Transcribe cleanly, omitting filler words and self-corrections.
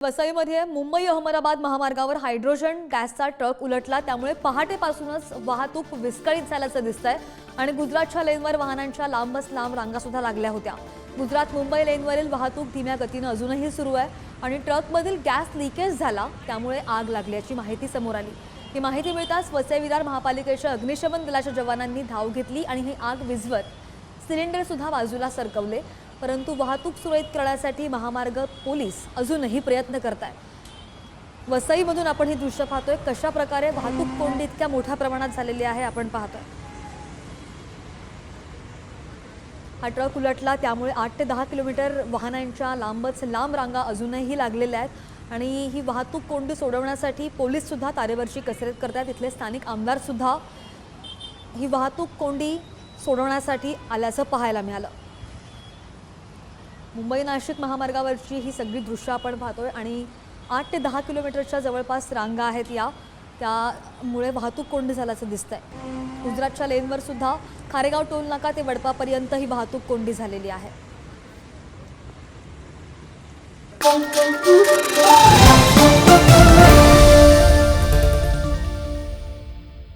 वसईमध्ये मुंबई अहमदाबाद महामार्गावर हायड्रोजन गॅसचा ट्रक उलटला, त्यामुळे पहाटेपासूनच वाहतूक विस्कळीत झाल्याचं दिसतंय आणि गुजरातच्या लेनवर वाहनांच्या लांबच लांब रांगा सुद्धा लागल्या होत्या। गुजरात मुंबई लेनवरील वाहतूक धीम्या गतीने अजूनही सुरू आहे आणि ट्रकमधील गॅस लीकेज झाला, त्यामुळे आग लागल्याची माहिती समोर आली। ही माहिती मिळताच वसई विरार महापालिकेच्या अग्निशमन दलाच्या जवानांनी धाव घेतली आणि ही आग विझवत सिलेंडर सुद्धा बाजूला सरकवले, परंतु वाहतूक सुरळीत करण्यासाठी महामार्ग पोलीस अजूनही प्रयत्न करतायत। वसईमधून आपण ही दृश्य पाहतोय, कशा प्रकारे वाहतूक कोंडी इतक्या मोठ्या प्रमाणात झालेली आहे आपण पाहतोय। हा ट्रक उलटला, त्यामुळे 8 ते 10 किलोमीटर वाहनांच्या लांबच लांब रांगा अजूनही लागलेल्या आहेत आणि ही वाहतूक कोंडी सोडवण्यासाठी पोलीस सुद्धा तारेवरची कसरत करतात। इथले स्थानिक आमदार सुद्धा ही वाहतूक कोंडी सोडवण्यासाठी आल्याचं पाहायला मिळालं। मुंबई नाशिक महामार्गावरची ही सगळी दृश्य आपण पाहतोय आणि 8 ते 10 किलोमीटरच्या जवळपास रांगा आहेत, त्यामुळे वाहतूक कोंडी झाल्याचं दिसतंय। गुजरातच्या लेनवर सुद्धा खारेगाव टोल नाका ते वडपापर्यंत ही वाहतूक कोंडी झालेली आहे।